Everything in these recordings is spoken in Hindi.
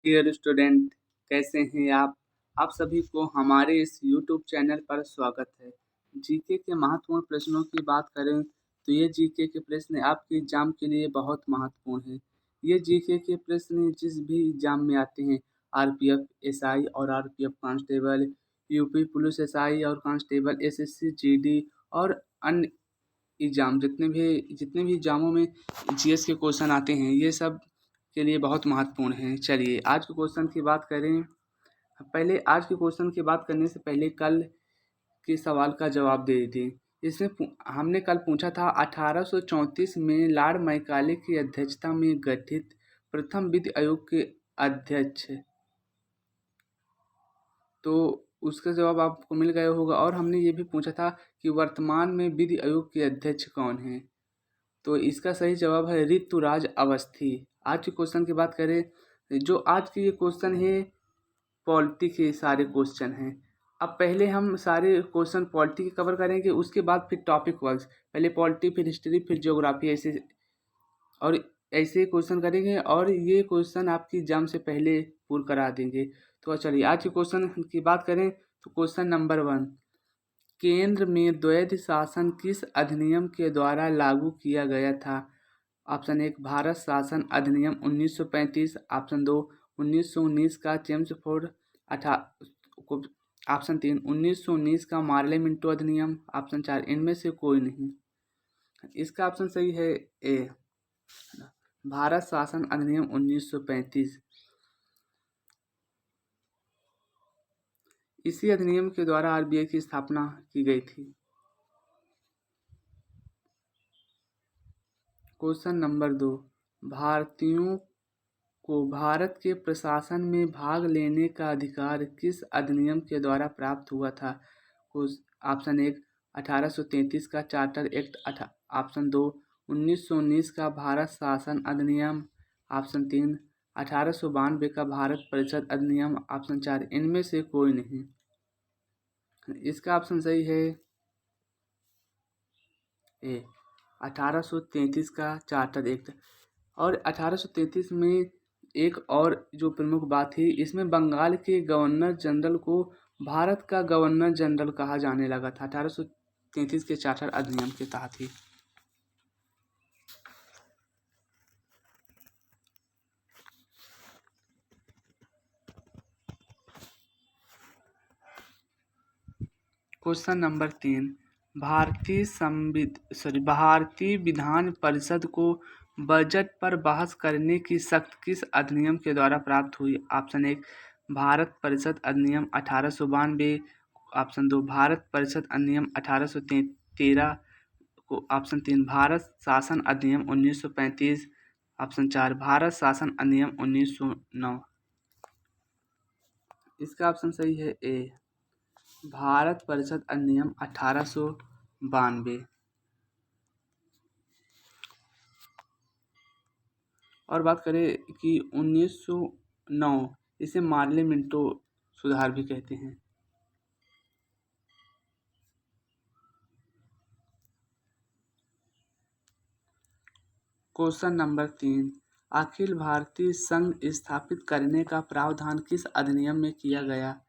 डियर स्टूडेंट, कैसे हैं आप? आप सभी को हमारे इस यूट्यूब चैनल पर स्वागत है। जीके के महत्वपूर्ण प्रश्नों की बात करें तो ये जीके के प्रश्न आपके एग्जाम के लिए बहुत महत्वपूर्ण हैं। ये जीके के प्रश्न जिस भी एग्जाम में आते हैं, आरपीएफ एसआई और RPF constable, UP police SI और कांस्टेबल, एसएससी जीडी और अन्य एग्जाम जितने भी एग्जामों में जीएस के क्वेश्चन आते हैं, ये सब के लिए बहुत महत्वपूर्ण हैं। चलिए आज के क्वेश्चन की बात करें। पहले आज के क्वेश्चन की बात करने से पहले कल के सवाल का जवाब दे दें। इसमें हमने कल पूछा था 1834 में लॉर्ड मैकाले की अध्यक्षता में गठित प्रथम विधि आयोग के अध्यक्ष, तो उसका जवाब आपको मिल गया होगा। और हमने ये भी पूछा था कि वर्तमान में विधि आयोग के अध्यक्ष कौन हैं, तो इसका सही जवाब है ऋतुराज अवस्थी। आज के क्वेश्चन की बात करें, जो आज के ये क्वेश्चन है पॉलिटी के सारे क्वेश्चन हैं। अब पहले हम सारे क्वेश्चन पॉलिटी के कवर करेंगे, उसके बाद फिर टॉपिक वाइज पहले पॉलिटी, फिर हिस्ट्री, फिर ज्योग्राफी, ऐसे क्वेश्चन करेंगे और ये क्वेश्चन आपकी एग्जाम से पहले पूर्ण करा देंगे। तो चलिए आज के क्वेश्चन की बात करें तो क्वेश्चन नंबर 1, केंद्र में द्वैध शासन किस अधिनियम के द्वारा लागू किया गया था? ऑप्शन 1 भारत शासन अधिनियम 1935, ऑप्शन 2 1919 का चेम्सफोर्ड अठा ऑप्शन 3 1919 का मार्ले मिंटो अधिनियम, ऑप्शन 4 इनमें से कोई नहीं। इसका ऑप्शन सही है ए, भारत शासन अधिनियम 1935। इसी अधिनियम के द्वारा आरबीआई की स्थापना की गई थी। क्वेश्चन नंबर 2, भारतीयों को भारत के प्रशासन में भाग लेने का अधिकार किस अधिनियम के द्वारा प्राप्त हुआ था? ऑप्शन 1 1833 का चार्टर एक्ट, ऑप्शन 2 1919 का भारत शासन अधिनियम, ऑप्शन 3 1892 का भारत परिषद अधिनियम, ऑप्शन 4 इनमें से कोई नहीं। इसका ऑप्शन सही है ए, 1833 का चार्टर एक्ट। और 1833 में एक और जो प्रमुख बात थी, इसमें बंगाल के गवर्नर जनरल को भारत का गवर्नर जनरल कहा जाने लगा था 1833 के चार्टर अधिनियम के तहत ही। क्वेश्चन नंबर 3, भारतीय विधान परिषद को बजट पर बहस करने की शक्ति किस अधिनियम के द्वारा प्राप्त हुई? ऑप्शन 1 भारत परिषद अधिनियम 1892, ऑप्शन 2 भारत परिषद अधिनियम 1813, ऑप्शन 3 भारत शासन अधिनियम 1935, ऑप्शन 4 भारत शासन अधिनियम 1909। इसका ऑप्शन सही है ए, भारत परिषद अधिनियम 1892। और बात करें कि 1909, इसे मार्ले मिंटो सुधार भी कहते हैं। क्वेश्चन नंबर 3, अखिल भारतीय संघ स्थापित करने का प्रावधान किस अधिनियम में किया गया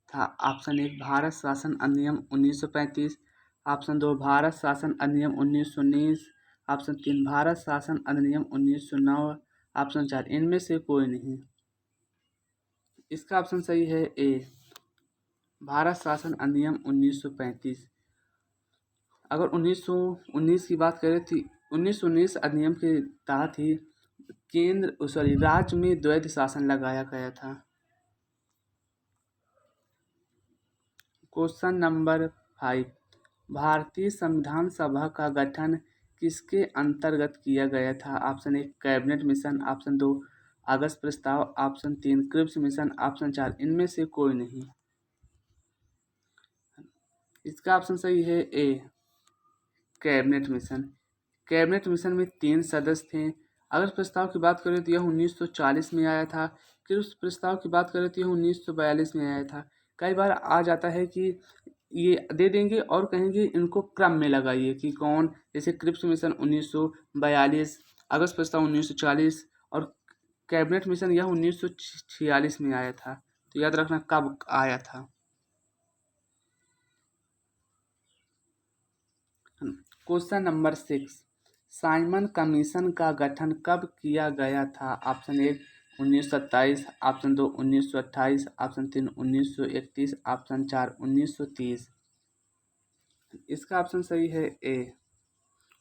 था? ऑप्शन 1 भारत शासन अधिनियम 1935, ऑप्शन 2 भारत शासन अधिनियम 1919, ऑप्शन 3 भारत शासन अधिनियम 1909, ऑप्शन 4 इनमें से कोई नहीं। इसका ऑप्शन सही है ए, भारत शासन अधिनियम 1935। अगर 1919 की बात करें तो 1919 अधिनियम के तहत ही राज्य में द्वैध शासन लगाया गया था। क्वेश्चन नंबर 5, भारतीय संविधान सभा का गठन किसके अंतर्गत किया गया था? ऑप्शन 1 कैबिनेट मिशन, ऑप्शन 2 अगस्त प्रस्ताव, ऑप्शन 3 क्रिप्स मिशन, ऑप्शन 4 इनमें से कोई नहीं। इसका ऑप्शन सही है ए, कैबिनेट मिशन। कैबिनेट मिशन में 3 सदस्य थे। अगस्त प्रस्ताव की बात करें तो यह 1940 में आया था। क्रिप्स प्रस्ताव की बात करें तो यह 1942 में आया था। कई बार आ जाता है कि ये दे देंगे और कहेंगे इनको क्रम में लगाइए कि कौन, जैसे क्रिप्स मिशन 1942, अगस्त प्रस्ताव 1940 और कैबिनेट मिशन यह 1946 में आया था, तो याद रखना कब आया था। क्वेश्चन नंबर 6, साइमन कमीशन का गठन कब किया गया था? Option 1 1927, option 2 1928, option 3 1931, option 4 1930। इसका ऑप्शन सही है ए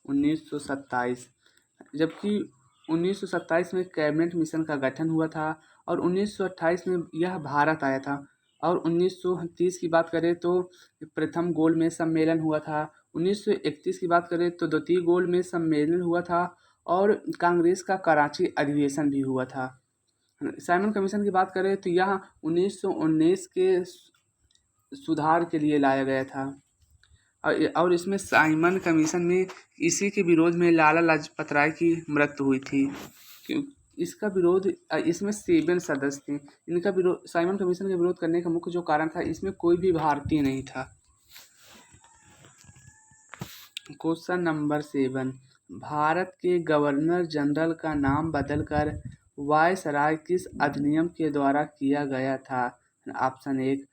1927, जबकि 1927 में कैबिनेट मिशन का गठन हुआ था और 1928 में यह भारत आया था। और 1930 की बात करें तो प्रथम गोलमेज सम्मेलन हुआ था। 1931 की बात करें तो द्वितीय गोलमेज सम्मेलन हुआ था और कांग्रेस का कराची अधिवेशन भी हुआ था। साइमन कमीशन की बात करें तो यह 1919 के सुधार के लिए लाया गया था। और इसमें साइमन कमीशन में इसी के विरोध में लाला लाजपत राय की मृत्यु हुई थी। इसका विरोध, इसमें 7 सदस्य थे। इनका विरोध, साइमन कमीशन का विरोध करने का मुख्य जो कारण था, इसमें कोई भी भारतीय नहीं था। क्वेश्चन नंबर 7, भारत के गवर्नर जनरल का नाम बदलकर वायसराय किस अधिनियम के द्वारा किया गया था? ऑप्शन 1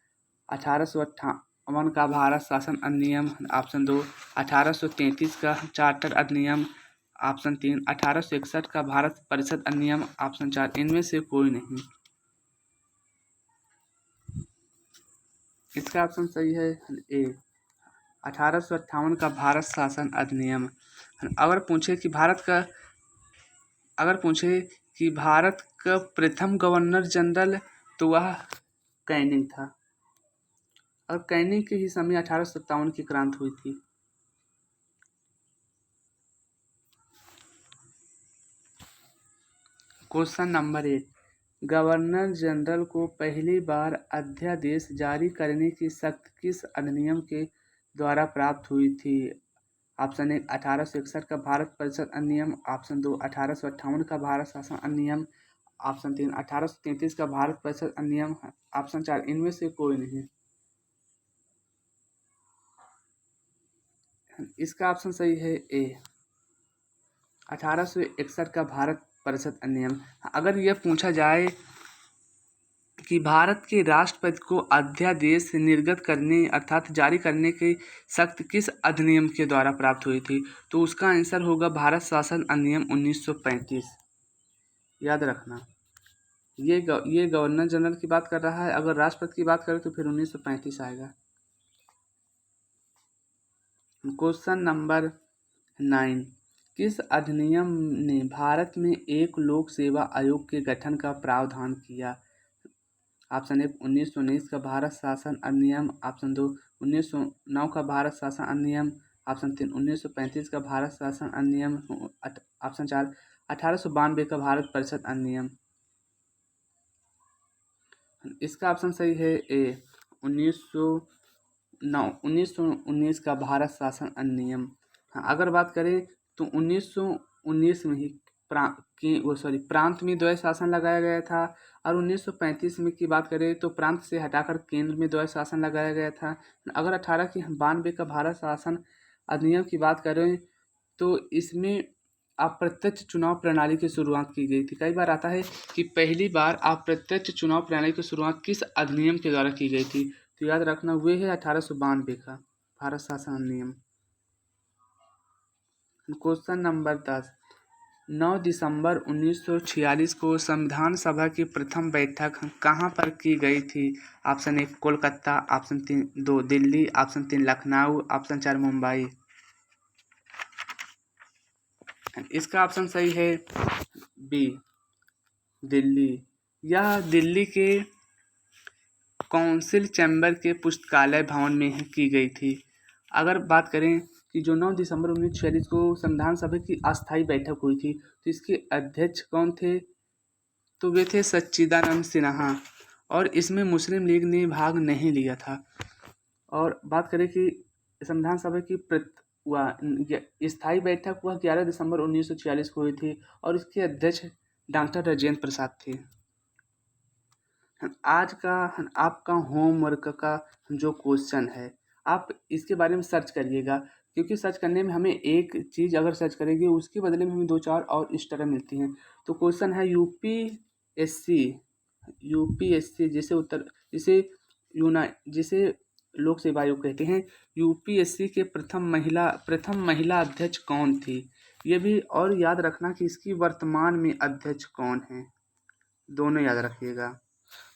1858 का भारत शासन अधिनियम, ऑप्शन 2 1833 का चार्टर अधिनियम, ऑप्शन 3 1861 का भारत परिषद अधिनियम, ऑप्शन 4 इनमें से कोई नहीं। इसका ऑप्शन सही है ए 1858 का भारत शासन अधिनियम। अगर पूछे कि भारत का प्रथम गवर्नर जनरल, तो वह कैनिंग था और कैनिंग के ही समय 1857 की क्रांति हुई थी। क्वेश्चन नंबर 8, गवर्नर जनरल को पहली बार अध्यादेश जारी करने की शक्ति किस अधिनियम के द्वारा प्राप्त हुई थी? ऑप्शन 1 1861 का भारत परिषद अधिनियम, ऑप्शन 2 1858 का भारत शासन अधिनियम, ऑप्शन 3 1833 का भारत परिषद अधिनियम, ऑप्शन 4 इनमें से कोई नहीं। इसका ऑप्शन सही है ए 1861 का भारत परिषद अधिनियम। अगर यह पूछा जाए कि भारत के राष्ट्रपति को अध्यादेश निर्गत करने अर्थात जारी करने की शक्ति किस अधिनियम के द्वारा प्राप्त हुई थी, तो उसका आंसर होगा भारत शासन अधिनियम 1935। याद रखना, ये गवर्नर जनरल की बात कर रहा है। अगर राष्ट्रपति की बात करें तो फिर 1935 आएगा। क्वेश्चन नंबर 9, किस अधिनियम ने भारत में एक लोक सेवा आयोग के गठन का प्रावधान किया? ऑप्शन 1 1919 का भारत शासन अधिनियम, ऑप्शन 2 1909 का भारत शासन अधिनियम, ऑप्शन 3 1935 का भारत शासन अधिनियम, ऑप्शन 4 1892 का भारत परिषद अधिनियम। इसका ऑप्शन सही है ए 1919 का भारत शासन अधिनियम। अगर बात करें तो 1919 में ही प्रांत में द्वैत शासन लगाया गया था और 1935 में की बात करें तो प्रांत से हटाकर केंद्र में द्वैत शासन लगाया गया था। अगर 1892 का भारत शासन अधिनियम की बात करें तो इसमें अप्रत्यक्ष चुनाव प्रणाली की शुरुआत की गई थी। कई बार आता है कि पहली बार अप्रत्यक्ष चुनाव प्रणाली की शुरुआत किस अधिनियम के द्वारा की गई थी, तो याद रखना वे है 1892 का भारत शासन अधिनियम। क्वेश्चन नंबर 10, 9 दिसंबर 1946 को संविधान सभा की प्रथम बैठक कहाँ पर की गई थी? Option 1 Kolkata, option 2 Delhi, option 3 Lucknow, option 4 Mumbai. इसका ऑप्शन सही है बी दिल्ली। यह दिल्ली के काउंसिल चैम्बर के पुस्तकालय भवन में की गई थी। अगर बात करें कि जो 9 दिसंबर 1946 को संविधान सभा की अस्थायी बैठक हुई थी, तो इसके अध्यक्ष कौन थे? तो वे थे सच्चिदानंद सिन्हा और इसमें मुस्लिम लीग ने भाग नहीं लिया था। और बात करें कि संविधान सभा की स्थायी बैठक हुआ 11 दिसंबर 1946 को हुई थी और इसके अध्यक्ष डॉक्टर राजेंद्र प्रसाद थे। आज का आपका होमवर्क का जो क्वेश्चन है, आप इसके बारे में सर्च करिएगा, क्योंकि सर्च करने में हमें एक चीज़ अगर सर्च करेंगे उसके बदले में हमें 2-4 और इस तरह मिलती हैं। तो क्वेश्चन है यूपी एससी यूपीएससी जिसे लोक सेवा आयोग कहते हैं, यूपीएससी के प्रथम महिला अध्यक्ष कौन थी? ये भी और याद रखना कि इसकी वर्तमान में अध्यक्ष कौन है, दोनों याद रखिएगा।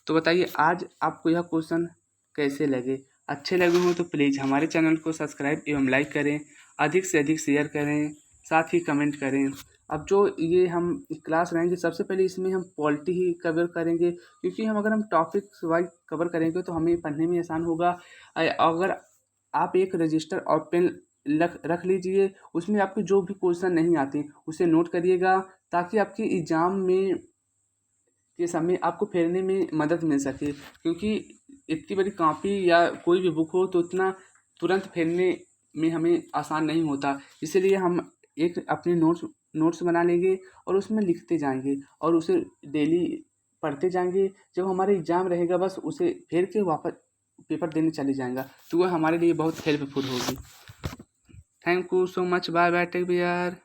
तो बताइए आज आपको यह क्वेश्चन कैसे लगे? अच्छे लगे हों तो प्लीज़ हमारे चैनल को सब्सक्राइब एवं लाइक करें, अधिक से अधिक शेयर करें, साथ ही कमेंट करें। अब जो ये हम क्लास रहेंगे, सबसे पहले इसमें हम पॉलिटी ही कवर करेंगे, क्योंकि अगर हम टॉपिक्स वाइज कवर करेंगे तो हमें पढ़ने में आसान होगा। अगर आप एक रजिस्टर और पेन रख लीजिए, उसमें आपके जो भी क्वेश्चन नहीं आते उसे नोट करिएगा, ताकि आपके एग्ज़ाम में के समय आपको फेरने में मदद मिल सके। क्योंकि इतनी बड़ी कॉपी या कोई भी बुक हो तो उतना तुरंत फेरने में हमें आसान नहीं होता, इसीलिए हम एक अपने नोट्स बना लेंगे और उसमें लिखते जाएंगे और उसे डेली पढ़ते जाएंगे। जब हमारे एग्ज़ाम रहेगा बस उसे फेर के वापस पेपर देने चले जाएंगे, तो वह हमारे लिए बहुत हेल्पफुल होगी। Thank you so much, bye bye, take care.